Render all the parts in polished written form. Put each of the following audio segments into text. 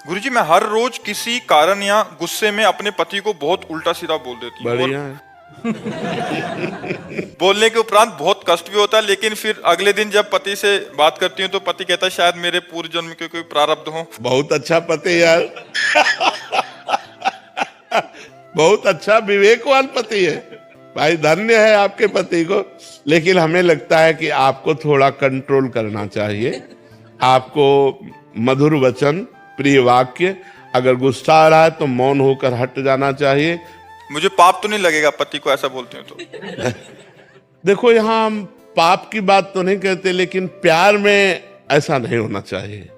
गुरुजी, मैं हर रोज किसी कारण या गुस्से में अपने पति को बहुत उल्टा सीधा बोल देती हूँ। बढ़िया है। बोलने के उपरांत बहुत कष्ट भी होता है, लेकिन फिर अगले दिन जब पति से बात करती हूँ तो पति कहता है शायद मेरे पूर्व जन्म के कोई प्रारब्ध हो। बहुत अच्छा पति यार। बहुत अच्छा विवेकवान पति है भाई, धन्य है आपके पति को। लेकिन हमें लगता है कि आपको थोड़ा कंट्रोल करना चाहिए। आपको मधुर वचन, प्रिय वाक्य, अगर गुस्सा आ रहा है तो मौन होकर हट जाना चाहिए। मुझे पाप तो नहीं लगेगा पति को ऐसा बोलती हूँ तो? देखो, यहाँ हम पाप की बात तो नहीं कहते, लेकिन प्यार में ऐसा नहीं होना चाहिए।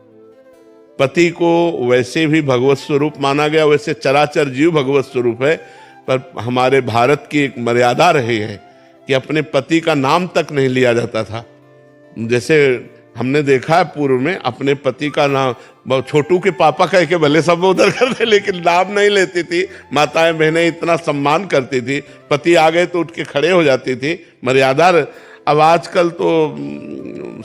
पति को वैसे भी भगवत स्वरूप माना गया, वैसे चराचर जीव भगवत स्वरूप है, पर हमारे भारत की एक मर्यादा रही है कि अपने पति का नाम तक नहीं लिया जाता था। जैसे हमने देखा है पूर्व में, अपने पति का नाम छोटू के पापा कह के भले सब उधर करते, लेकिन नाम नहीं लेती थी। माताएं बहनें इतना सम्मान करती थी, पति आ गए तो उठ के खड़े हो जाती थी, मर्यादा। अब आजकल तो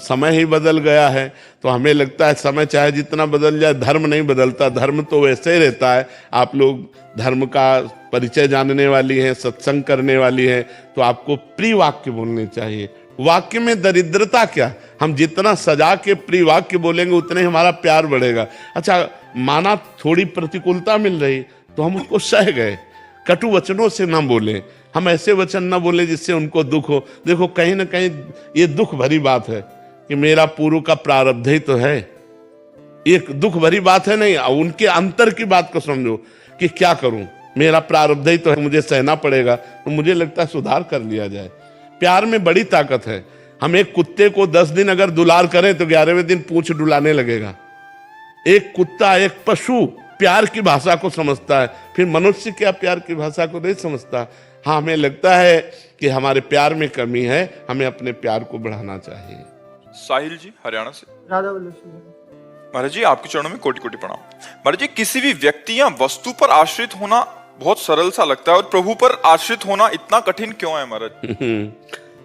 समय ही बदल गया है, तो हमें लगता है समय चाहे जितना बदल जाए, धर्म नहीं बदलता। धर्म तो वैसे ही रहता है। आप लोग धर्म का परिचय जानने वाली हैं, सत्संग करने वाली हैं, तो आपको प्रिय वाक्य बोलने चाहिए। वाक्य में दरिद्रता क्या, हम जितना सजा के प्रिय वाक्य बोलेंगे उतने ही हमारा प्यार बढ़ेगा। अच्छा, माना थोड़ी प्रतिकूलता मिल रही तो हम उसको सह गए, कटु वचनों से ना बोले, हम ऐसे वचन ना बोले जिससे उनको दुख हो। देखो, कहीं ना कहीं ये दुख भरी बात है कि मेरा पूर्व का प्रारब्ध ही तो है। एक दुख भरी बात है नहीं, उनके अंतर की बात को समझो कि क्या करूं, मेरा प्रारब्ध ही तो है, मुझे सहना पड़ेगा। तो मुझे लगता है सुधार कर लिया जाए। प्यार में बड़ी ताकत है। हम एक कुत्ते को 10 दिन अगर दुलार करें तो 11वें दिन पूंछ डुलाने लगेगा। एक कुत्ता, एक पशु प्यार की भाषा को समझता है, फिर मनुष्य क्या प्यार की भाषा को नहीं समझता। हाँ, हमें लगता है कि हमारे प्यार में कमी है, हमें अपने प्यार को बढ़ाना चाहिए। साहिल जी, हरियाणा से। राधा वल्लभ। महाराज जी, आपके चरणों में कोटि कोटि प्रणाम। महाराज जी, किसी भी व्यक्ति या वस्तु पर आश्रित होना बहुत सरल सा लगता है, और प्रभु पर आश्रित होना इतना कठिन क्यों है महाराज?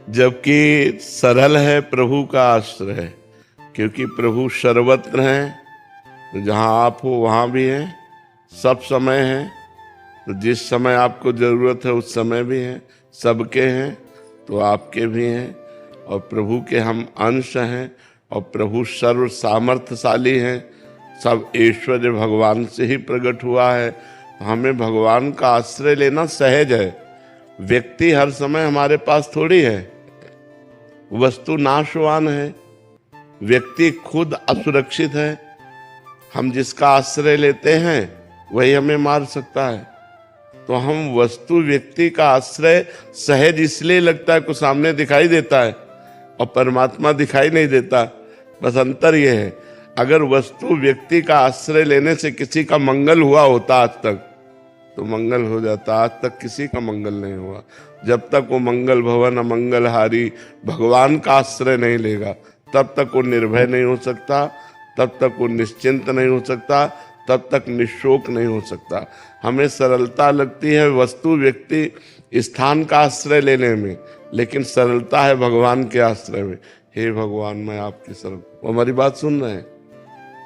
जबकि सरल है प्रभु का आश्रय, क्योंकि प्रभु सर्वत्र हैं। जहां आप हो वहां भी हैं, सब समय है। तो जिस समय आपको जरूरत है उस समय भी हैं, सबके हैं तो आपके भी हैं। और प्रभु के हम अंश हैं, और प्रभु सर्व सामर्थ्यशाली हैं। सब ऐश्वर्य भगवान से ही प्रकट हुआ है। हमें भगवान का आश्रय लेना सहज है। व्यक्ति हर समय हमारे पास थोड़ी है, वस्तु नाशवान है, व्यक्ति खुद असुरक्षित है। हम जिसका आश्रय लेते हैं वही हमें मार सकता है। तो हम वस्तु व्यक्ति का आश्रय सहज इसलिए लगता है, कुछ सामने दिखाई देता है और परमात्मा दिखाई नहीं देता। बस अंतर यह है, अगर वस्तु व्यक्ति का आश्रय लेने से किसी का मंगल हुआ होता आज तक तो मंगल हो जाता। आज तक किसी का मंगल नहीं हुआ। जब तक वो मंगल भवन अमंगलहारी भगवान का आश्रय नहीं लेगा, तब तक वो निर्भय नहीं हो सकता, तब तक वो निश्चिंत नहीं हो सकता, तब तक निशोक नहीं हो सकता। हमें सरलता लगती है वस्तु व्यक्ति स्थान का आश्रय लेने में, लेकिन सरलता है भगवान के आश्रय में। हे भगवान, मैं आपकी शरण। वो हमारी बात सुन रहे हैं,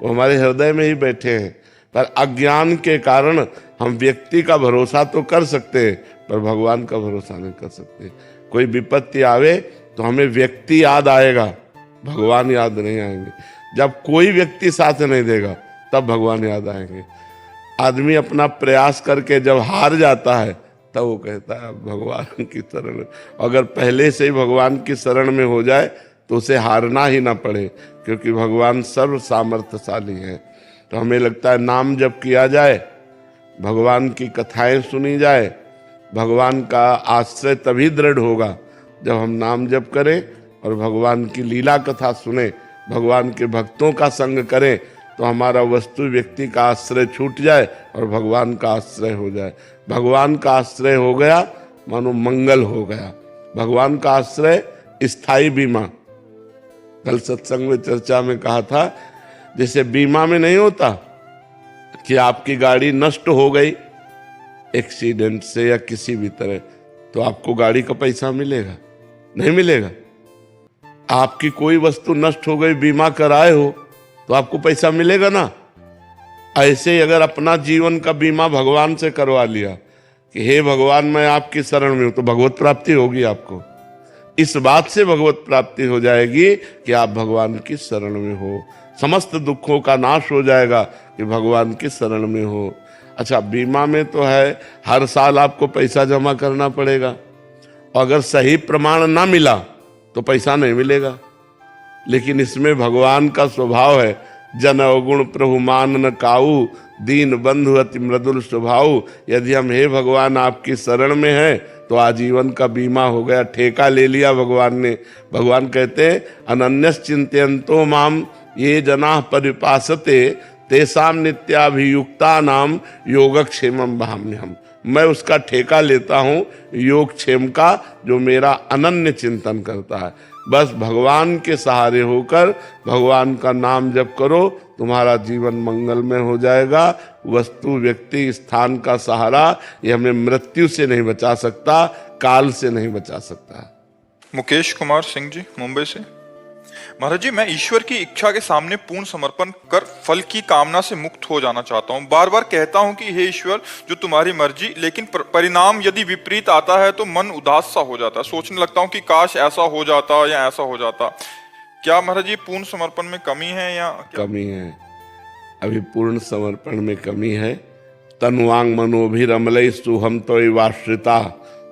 वो हमारे हृदय में ही बैठे हैं। पर अज्ञान के कारण हम व्यक्ति का भरोसा तो कर सकते हैं, पर भगवान का भरोसा नहीं कर सकते। कोई विपत्ति आवे तो हमें व्यक्ति याद आएगा, भगवान याद नहीं आएंगे। जब कोई व्यक्ति साथ नहीं देगा तब भगवान याद आएंगे। आदमी अपना प्रयास करके जब हार जाता है तब वो कहता है भगवान की शरण में। अगर पहले से ही भगवान की शरण में हो जाए तो उसे हारना ही ना पड़े, क्योंकि भगवान सर्व सामर्थ्यशाली है। तो हमें लगता है नाम जप किया जाए, भगवान की कथाएं सुनी जाए, भगवान का आश्रय तभी दृढ़ होगा जब हम नाम जप करें और भगवान की लीला कथा सुने, भगवान के भक्तों का संग करें। तो हमारा वस्तु व्यक्ति का आश्रय छूट जाए और भगवान का आश्रय हो जाए। भगवान का आश्रय हो गया मानो मंगल हो गया। भगवान का आश्रय स्थायी बीमा। कल सत्संग में चर्चा में कहा था, जैसे बीमा में नहीं होता कि आपकी गाड़ी नष्ट हो गई एक्सीडेंट से या किसी भी तरह, तो आपको गाड़ी का पैसा मिलेगा? नहीं मिलेगा। आपकी कोई वस्तु नष्ट हो गई, बीमा कराए हो, तो आपको पैसा मिलेगा ना। ऐसे ही अगर अपना जीवन का बीमा भगवान से करवा लिया कि हे भगवान मैं आपकी शरण में हूं, तो भगवत प्राप्ति होगी आपको। इस बात से भगवत प्राप्ति हो जाएगी कि आप भगवान की शरण में हो, समस्त दुखों का नाश हो जाएगा कि भगवान की शरण में हो। अच्छा, बीमा में तो है हर साल आपको पैसा जमा करना पड़ेगा, और अगर सही प्रमाण ना मिला तो पैसा नहीं मिलेगा। लेकिन इसमें भगवान का स्वभाव है, जन अवगुण प्रभु मान न काऊ, दीन बंधु अति मृदुल स्वभाव। यदि हम हे भगवान आपकी शरण में हैं तो आजीवन का बीमा हो गया, ठेका ले लिया भगवान ने। भगवान कहते हैं अनन्यस चिंतयन्तो माम ये जना परिपासते तेसाम नित्याभियुक्ता नाम योगक्षेमम भाम्यहम्। मैं उसका ठेका लेता हूँ योगक्षेम का, जो मेरा अनन्य चिंतन करता है। बस भगवान के सहारे होकर भगवान का नाम जप करो, तुम्हारा जीवन मंगलमय हो जाएगा। वस्तु, व्यक्ति, स्थान का सहारा ये हमें मृत्यु से नहीं बचा सकता, काल से नहीं बचा सकता। मुकेश कुमार सिंह जी, मुंबई से। महाराज जी, मैं ईश्वर की इच्छा के सामने पूर्ण समर्पण कर फल की कामना से मुक्त हो जाना चाहता हूँ। बार बार कहता हूँ कि हे ईश्वर, जो तुम्हारी मर्जी, लेकिन परिणाम यदि विपरीत आता है तो मन उदास सा हो जाता है। सोचने लगता हूँ कि काश ऐसा हो जाता या ऐसा हो जाता। क्या महाराज जी पूर्ण समर्पण में कमी है या क्या? कमी है, अभी पूर्ण समर्पण में कमी है। तनुवांग मनोभिरमलय सुहम तो वाश्रिता,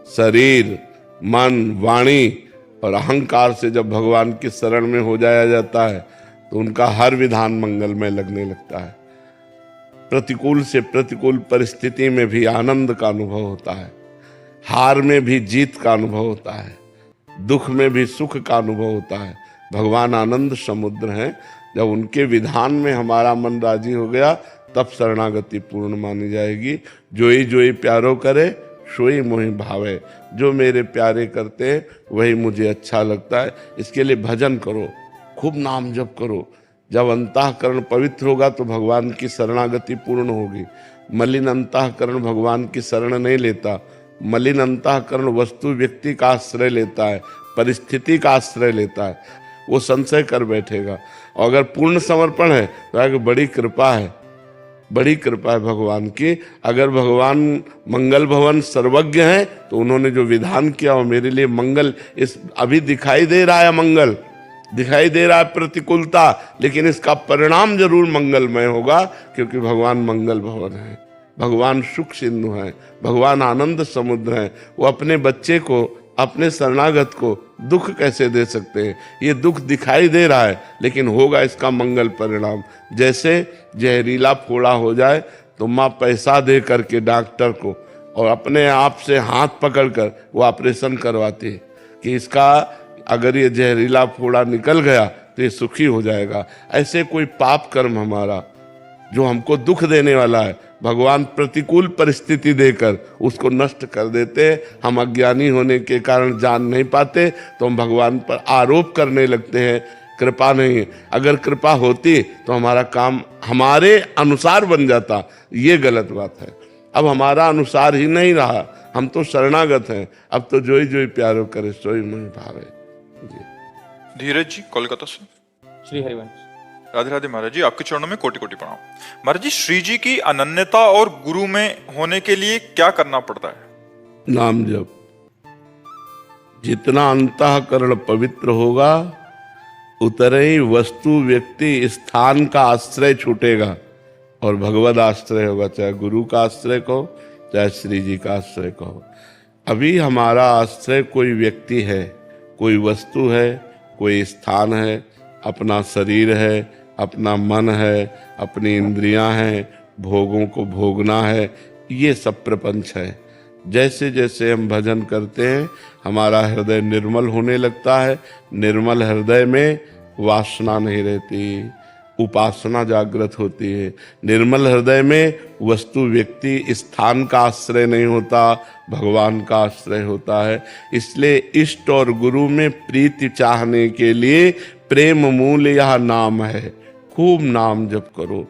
शरीर, मन, वाणी और अहंकार से जब भगवान की शरण में हो जाया जाता है तो उनका हर विधान मंगलमय लगने लगता है। प्रतिकूल से प्रतिकूल परिस्थिति में भी आनंद का अनुभव होता है, हार में भी जीत का अनुभव होता है, दुख में भी सुख का अनुभव होता है। भगवान आनंद समुद्र हैं। जब उनके विधान में हमारा मन राजी हो गया तब शरणागति पूर्ण मानी जाएगी। जोई प्यारो करे सोई मोहि भावे। जो मेरे प्यारे करते हैं वही मुझे अच्छा लगता है। इसके लिए भजन करो, खूब नाम जप करो। जब अंतःकरण पवित्र होगा तो भगवान की शरणागति पूर्ण होगी। मलिन अंतःकरण भगवान की शरण नहीं लेता। मलिन अंतःकरण वस्तु, व्यक्ति का आश्रय लेता है, परिस्थिति का आश्रय लेता है, वो संशय कर बैठेगा। और अगर पूर्ण समर्पण है तो आगे बड़ी कृपा है, बड़ी कृपा है भगवान की। अगर भगवान मंगल भवन सर्वज्ञ हैं तो उन्होंने जो विधान किया वो मेरे लिए मंगल। इस अभी दिखाई दे रहा है मंगल, दिखाई दे रहा है प्रतिकूलता, लेकिन इसका परिणाम जरूर मंगलमय होगा, क्योंकि भगवान मंगल भवन है, भगवान सुख सिंधु है, भगवान आनंद समुद्र है। वो अपने बच्चे को, अपने शरणागत को दुख कैसे दे सकते हैं? ये दुख दिखाई दे रहा है लेकिन होगा इसका मंगल परिणाम। जैसे जहरीला फोड़ा हो जाए तो माँ पैसा दे करके डॉक्टर को और अपने आप से हाथ पकड़कर वो ऑपरेशन करवाती है कि इसका अगर ये जहरीला फोड़ा निकल गया तो ये सुखी हो जाएगा। ऐसे कोई पाप कर्म हमारा जो हमको दुख देने वाला है, भगवान प्रतिकूल परिस्थिति देकर उसको नष्ट कर देते। हम अज्ञानी होने के कारण जान नहीं पाते तो हम भगवान पर आरोप करने लगते हैं कृपा नहीं है। अगर कृपा होती तो हमारा काम हमारे अनुसार बन जाता, ये गलत बात है। अब हमारा अनुसार ही नहीं रहा, हम तो शरणागत हैं। अब तो जोई प्यारो करे सोई मोहि भावे। जी धीरज जी, कोलकाता से। श्री हरिवंश। राधे राधे महाराज जी, आपके चरणों में कोटि कोटि प्रणाम। महाराज जी, श्री जी की अनन्यता और गुरु में होने के लिए क्या करना पड़ता है? नाम जप। जितना अंतःकरण पवित्र होगा उतने ही वस्तु, व्यक्ति, स्थान का आश्रय छूटेगा और भगवद आश्रय होगा। चाहे गुरु का आश्रय कहो, चाहे श्री जी का आश्रय कहो। अभी हमारा आश्रय कोई व्यक्ति है, कोई वस्तु है, कोई स्थान है, अपना शरीर है, अपना मन है, अपनी इंद्रियां हैं, भोगों को भोगना है, ये सब प्रपंच है। जैसे जैसे हम भजन करते हैं हमारा हृदय निर्मल होने लगता है। निर्मल हृदय में वासना नहीं रहती, उपासना जागृत होती है। निर्मल हृदय में वस्तु, व्यक्ति, स्थान का आश्रय नहीं होता, भगवान का आश्रय होता है। इसलिए इष्ट और गुरु में प्रीति चाहने के लिए प्रेम मूल यह नाम है। खूब नाम जप करो,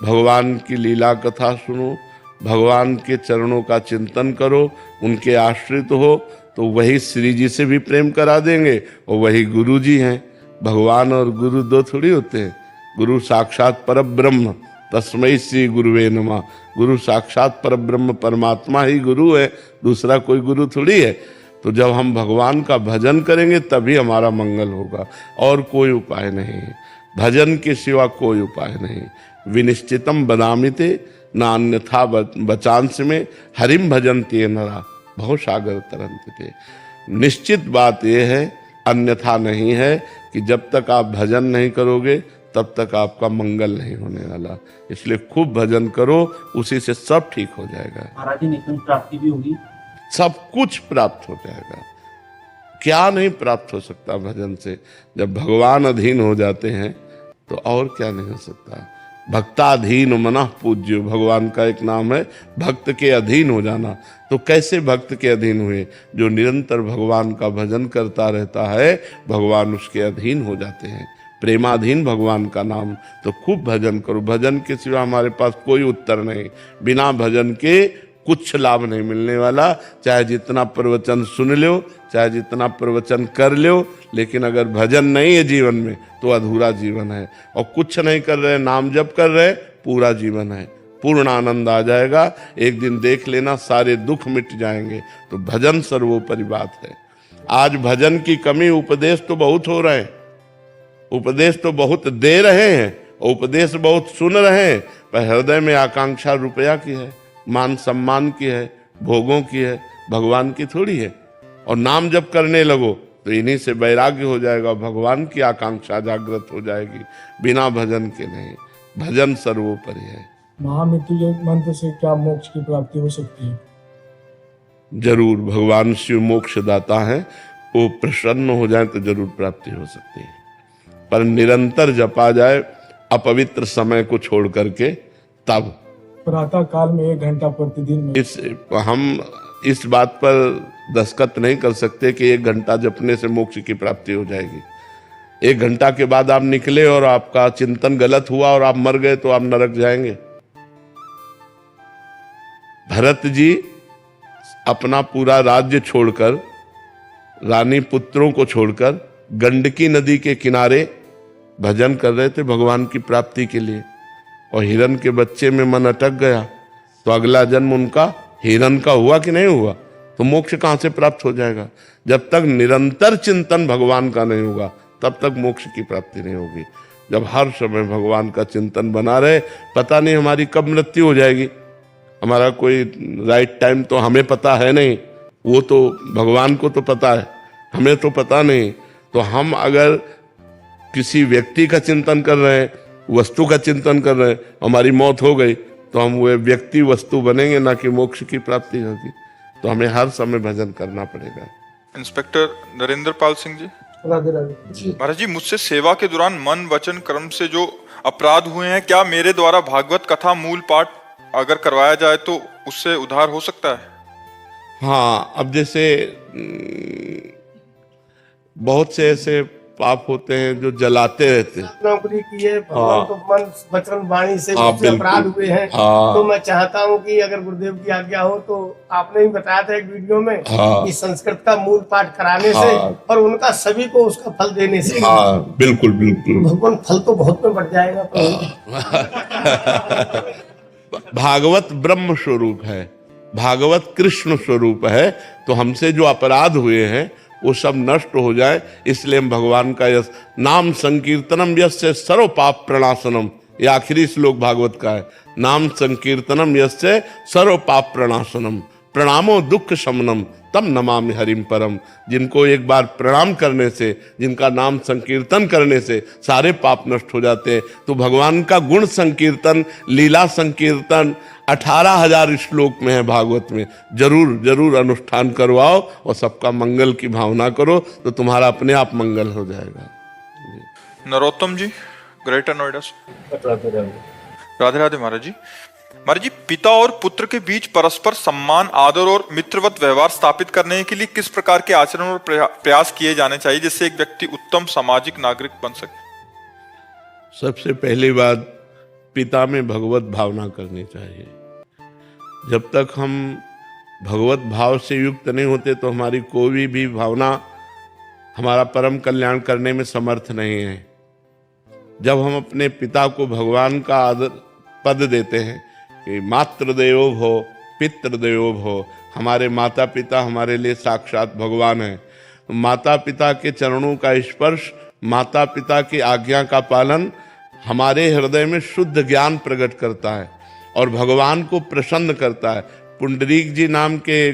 भगवान की लीला कथा सुनो, भगवान के चरणों का चिंतन करो, उनके आश्रित हो तो वही श्री जी से भी प्रेम करा देंगे और वही गुरु जी हैं। भगवान और गुरु दो थोड़ी होते हैं। गुरु साक्षात परब्रह्म तस्मै श्री गुरुवे नमः। गुरु साक्षात परब्रह्म परमात्मा ही गुरु है, दूसरा कोई गुरु थोड़ी है। तो जब हम भगवान का भजन करेंगे तभी हमारा मंगल होगा, और कोई उपाय नहीं है। भजन के सिवा कोई उपाय नहीं। विनिश्चितम बदामिते ना अन्यथा बचांस में हरिम भजन्ते नरा बहु सागर तरंते। निश्चित बात यह है, अन्यथा नहीं है, कि जब तक आप भजन नहीं करोगे तब तक आपका मंगल नहीं होने वाला। इसलिए खूब भजन करो, उसी से सब ठीक हो जाएगा। महाराज जी नित्य प्राप्ति भी होगी, सब कुछ प्राप्त हो जाएगा। क्या नहीं प्राप्त हो सकता भजन से? जब भगवान अधीन हो जाते हैं तो और क्या नहीं हो सकता। भक्ताधीन मनः पूज्यो, भगवान का एक नाम है भक्त के अधीन हो जाना। तो कैसे भक्त के अधीन हुए? जो निरंतर भगवान का भजन करता रहता है, भगवान उसके अधीन हो जाते हैं। प्रेमाधीन भगवान का नाम। तो खूब भजन करो। भजन के सिवा हमारे पास कोई उत्तर नहीं। बिना भजन के कुछ लाभ नहीं मिलने वाला। चाहे जितना प्रवचन सुन लो, चाहे जितना प्रवचन कर लो, लेकिन अगर भजन नहीं है जीवन में तो अधूरा जीवन है। और कुछ नहीं कर रहे, नाम जप कर रहे, पूरा जीवन है। पूर्ण आनंद आ जाएगा। एक दिन देख लेना, सारे दुख मिट जाएंगे। तो भजन सर्वोपरि बात है। आज भजन की कमी, उपदेश तो बहुत हो रहे हैं, उपदेश तो बहुत दे रहे हैं, उपदेश बहुत सुन रहे हैं, पर हृदय में आकांक्षा रुपया की है, मान सम्मान की है, भोगों की है, भगवान की थोड़ी है। और नाम जब करने लगो तो इन्हीं से वैराग्य हो जाएगा, भगवान की आकांक्षा जागृत हो जाएगी, बिना भजन के नहीं। भजन सर्वोपरि है। महामृत्युंजय मंत्र से क्या मोक्ष की प्राप्ति हो सकती है? जरूर, भगवान शिव मोक्ष दाता है, वो प्रसन्न हो जाए तो जरूर प्राप्ति हो सकती है। पर निरंतर जपा जाए, अपवित्र समय को छोड़ करके, तब। प्रातः काल में 1 घंटा प्रतिदिन में। हम इस बात पर दस्तखत नहीं कर सकते कि 1 घंटा जपने से मोक्ष की प्राप्ति हो जाएगी। 1 घंटा के बाद आप निकले और आपका चिंतन गलत हुआ और आप मर गए तो आप नरक जाएंगे। भरत जी अपना पूरा राज्य छोड़कर, रानी पुत्रों को छोड़कर गंडकी नदी के किनारे भजन कर रहे थे भगवान की प्राप्ति के लिए। और हिरन के बच्चे में मन अटक गया तो अगला जन्म उनका हिरन का हुआ कि नहीं हुआ? तो मोक्ष कहां से प्राप्त हो जाएगा? जब तक निरंतर चिंतन भगवान का नहीं होगा तब तक मोक्ष की प्राप्ति नहीं होगी। जब हर समय भगवान का चिंतन बना रहे, पता नहीं हमारी कब मृत्यु हो जाएगी। हमारा कोई राइट टाइम तो हमें पता है नहीं, वो तो भगवान को तो पता है, हमें तो पता नहीं। तो हम अगर किसी व्यक्ति का चिंतन कर रहे हैं, वस्तु का चिंतन कर रहे हैं, हमारी मौत हो गई तो हम वो व्यक्ति वस्तु बनेंगे, ना कि मोक्ष की प्राप्ति होगी। तो हमें हर समय भजन करना पड़ेगा। इंस्पेक्टर नरेंद्र पाल सिंह जी। राधे राधे। महाराज जी, मुझसे सेवा के दौरान मन वचन कर्म से जो अपराध हुए हैं, क्या मेरे द्वारा भागवत कथा मूल पाठ अगर करवाया जाए तो उससे उद्धार हो सकता है? हाँ, अब जैसे बहुत से ऐसे पाप होते हैं जो जलाते रहते हैं। नौकरी की है, भगवान को मन वचन वाणी से हाँ, बहुत से अपराध हुए हैं। हाँ। तो मैं चाहता हूँ कि अगर गुरुदेव की आज्ञा हो तो आपने ही बताया था एक वीडियो में हाँ। कि संस्कृत का मूल पाठ कराने हाँ। से और उनका सभी को उसका फल देने से हाँ, बिल्कुल बिल्कुल। भगवान फल तो बहुत में बढ़ जाएगा। भागवत ब्रह्म स्वरूप है, भागवत कृष्ण स्वरूप है। तो हमसे जो अपराध हुए हैं वो सब नष्ट हो जाए, इसलिए हम भगवान का यश नाम संकीर्तनम यस्य सर्व पाप प्रणाशनम, ये आखिरी श्लोक भागवत का है। नाम संकीर्तनम यस्य सर्व पाप प्रणाशनम प्रणामो दुख शमनम तम नमामि हरिम परम। जिनको एक बार प्रणाम करने से, जिनका नाम संकीर्तन करने से सारे पाप नष्ट हो जाते हैं। तो भगवान का गुण संकीर्तन, लीला संकीर्तन 18,000 श्लोक में है भागवत में। जरूर जरूर अनुष्ठान करवाओ और सबका मंगल की भावना करो, तो तुम्हारा अपने आप मंगल हो जाएगा। नरोत्तम जी, ग्रेटर नोएडा से। राधे राधे महाराज जी। महाराज जी, पिता और पुत्र के बीच परस्पर सम्मान, आदर और मित्रवत व्यवहार स्थापित करने के लिए किस प्रकार के आचरण और प्रयास किए जाने चाहिए जिससे एक व्यक्ति उत्तम सामाजिक नागरिक बन सके? सबसे पहली बात, पिता में भगवत भावना करनी चाहिए। जब तक हम भगवत भाव से युक्त नहीं होते तो हमारी कोई भी भावना हमारा परम कल्याण करने में समर्थ नहीं है। जब हम अपने पिता को भगवान का आदर पद देते हैं कि मातृदेवो भव पितृदेवो भव। हमारे माता पिता हमारे लिए साक्षात भगवान हैं। माता पिता के चरणों का स्पर्श, माता पिता की आज्ञा का पालन हमारे हृदय में शुद्ध ज्ञान प्रकट करता है और भगवान को प्रसन्न करता है। पुंडरीक जी नाम के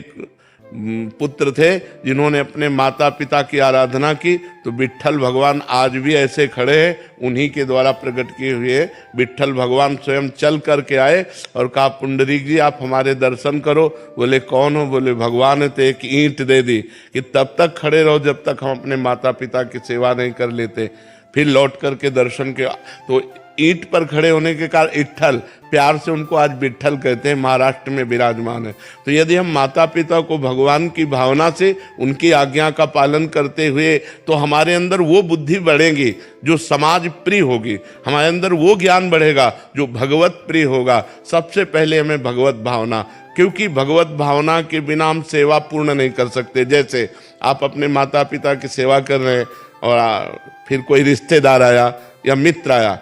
पुत्र थे जिन्होंने अपने माता पिता की आराधना की, तो विट्ठल भगवान आज भी ऐसे खड़े हैं, उन्हीं के द्वारा प्रकट किए हुए। विट्ठल भगवान स्वयं चल करके आए और कहा, पुंडरीक जी आप हमारे दर्शन करो। बोले कौन हो? बोले भगवान है। तो एक ईंट दे दी कि तब तक खड़े रहो जब तक हम अपने माता पिता की सेवा नहीं कर लेते। फिर लौट करके दर्शन किया तो ईंट पर खड़े होने के कारण इट्ठल, प्यार से उनको आज विट्ठल कहते हैं, महाराष्ट्र में विराजमान है। तो यदि हम माता पिता को भगवान की भावना से उनकी आज्ञा का पालन करते हुए, तो हमारे अंदर वो बुद्धि बढ़ेगी जो समाज प्रिय होगी, हमारे अंदर वो ज्ञान बढ़ेगा जो भगवत प्रिय होगा। सबसे पहले हमें भगवत भावना, क्योंकि भगवत भावना के बिना हम सेवा पूर्ण नहीं कर सकते। जैसे आप अपने माता पिता की सेवा कर रहे हैं और फिर कोई रिश्तेदार आया या मित्र आया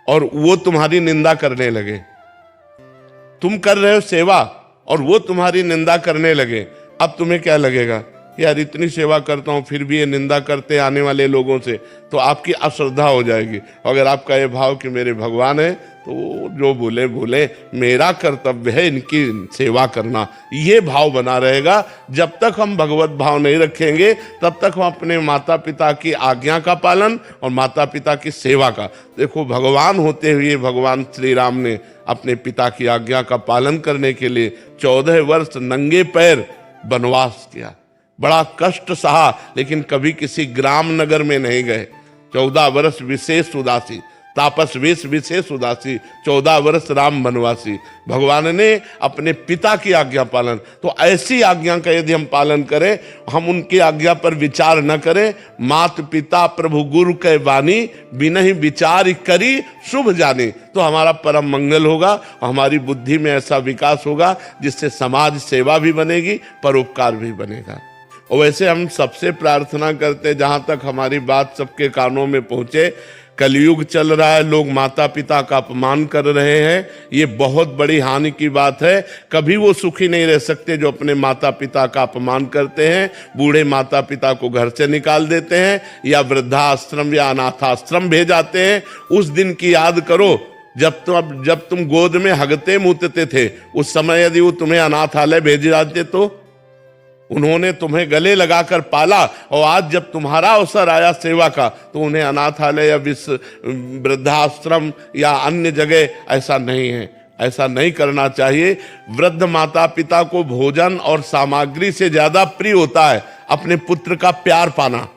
और वो तुम्हारी निंदा करने लगे, तुम कर रहे हो सेवा और वो तुम्हारी निंदा करने लगे, अब तुम्हें क्या लगेगा? यार इतनी सेवा करता हूं फिर भी ये निंदा करते आने वाले लोगों से, तो आपकी अश्रद्धा हो जाएगी। अगर आपका ये भाव कि मेरे भगवान है तो जो बोले बोले, मेरा कर्तव्य है इनकी सेवा करना, ये भाव बना रहेगा। जब तक हम भगवत भाव नहीं रखेंगे तब तक हम अपने माता पिता की आज्ञा का पालन और माता पिता की सेवा का, देखो भगवान होते हुए भगवान श्री राम ने अपने पिता की आज्ञा का पालन करने के लिए 14 वर्ष नंगे पैर वनवास किया, बड़ा कष्ट सहा, लेकिन कभी किसी ग्राम नगर में नहीं गए। 14 वर्ष विशेष उदासी, तापस वेश विशेष उदासी, 14 वर्ष राम वनवासी। भगवान ने अपने पिता की आज्ञा पालन, तो ऐसी आज्ञा का यदि हम पालन करें, हम उनकी आज्ञा पर विचार न करें, मात पिता प्रभु गुरु के वाणी बिनहि विचार करी शुभ जाने, तो हमारा परम मंगल होगा, हमारी बुद्धि में ऐसा विकास होगा जिससे समाज सेवा भी बनेगी, परोपकार भी बनेगा। और वैसे हम सबसे प्रार्थना करते, जहां तक हमारी बात सबके कानों में पहुंचे, कलयुग चल रहा है, लोग माता पिता का अपमान कर रहे हैं, ये बहुत बड़ी हानि की बात है। कभी वो सुखी नहीं रह सकते जो अपने माता पिता का अपमान करते हैं, बूढ़े माता पिता को घर से निकाल देते हैं या वृद्धाश्रम या अनाथाश्रम भेजाते हैं। उस दिन की याद करो जब तुम गोद में हगते मूतते थे, उस समय यदि वो तुम्हें अनाथालय भेज जाते तो उन्होंने तुम्हें गले लगाकर पाला, और आज जब तुम्हारा अवसर आया सेवा का तो उन्हें अनाथालय या वृद्धाश्रम या अन्य जगह, ऐसा नहीं है, ऐसा नहीं करना चाहिए। वृद्ध माता पिता को भोजन और सामग्री से ज्यादा प्रिय होता है अपने पुत्र का प्यार पाना।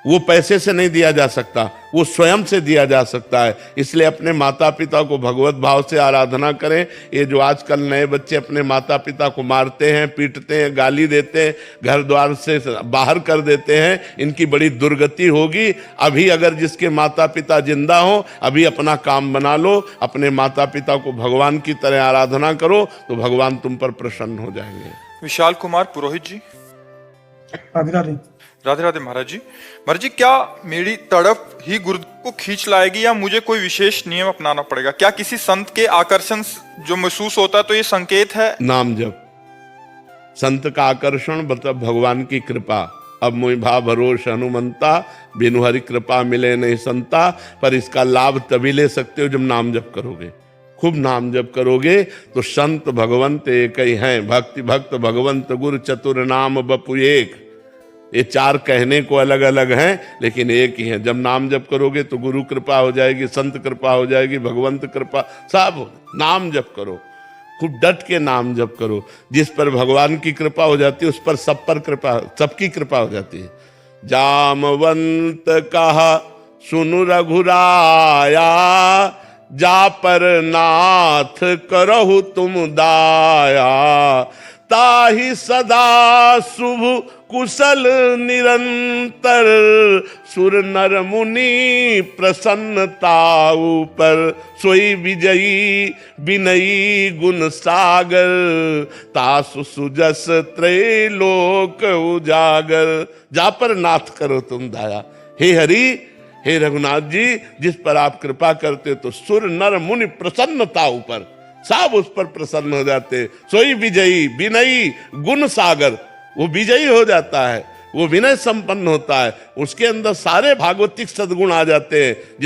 वो पैसे से नहीं दिया जा सकता, वो स्वयं से दिया जा सकता है। इसलिए अपने माता पिता को भगवत भाव से आराधना करें। ये जो आजकल नए बच्चे अपने माता पिता को मारते हैं, पीटते हैं, गाली देते हैं, घर द्वार से बाहर कर देते हैं, इनकी बड़ी दुर्गति होगी। अभी अगर जिसके माता पिता जिंदा हो, अभी अपना काम बना लो, अपने माता पिता को भगवान की तरह आराधना करो, तो भगवान तुम पर प्रसन्न हो जाएंगे। विशाल कुमार पुरोहित जी। राधे राधे। राधे राधे महाराज जी। महाराज जी, क्या मेरी तड़प ही गुरु को खींच लाएगी या मुझे कोई विशेष नियम अपनाना पड़ेगा? क्या किसी संत के आकर्षण जो महसूस होता है तो ये संकेत है? नाम जप, संत का आकर्षण मतलब भगवान की कृपा। अब मोहि भा भरोस हनुमंता, बिनु हरि कृपा मिले नहीं संता। पर इसका लाभ तभी ले सकते हो जब नाम जप करोगे। खूब नाम जप करोगे तो संत भगवंत एक ही हैं, भक्ति भक्त भगवंत गुरु चतुर नाम बपु एक। ये चार कहने को अलग अलग हैं लेकिन एक ही है। जब नाम जप करोगे तो गुरु कृपा हो जाएगी, संत कृपा हो जाएगी, भगवंत कृपा, सब नाम जप करो, खूब डट के नाम जप करो। जिस पर भगवान की कृपा हो जाती है उस पर सब पर कृपा, सबकी कृपा हो जाती है। जामवंत कहा सुनु रघुराया, जा पर नाथ करहु तुम दाया। ताहि सदा शुभ कुशल निरंतर, सुर नर मुनि प्रसन्नता ऊपर। सोई विजयी विनयी गुण सागर, तासु सुजस त्रैलोक उजागर। जा पर नाथ करो तुम दाया। हे हरि, हे रघुनाथ जी, जिस पर आप कृपा करते तो सुर नर मुनि प्रसन्नता ऊपर सब उस पर प्रसन्न हो जाते। सोई विजयी विनयी गुण सागर, वो विजयी हो जाता है, वो विनय संपन्न होता है, उसके अंदर सारे भागवतिक सद्गुण आ जाते हैं।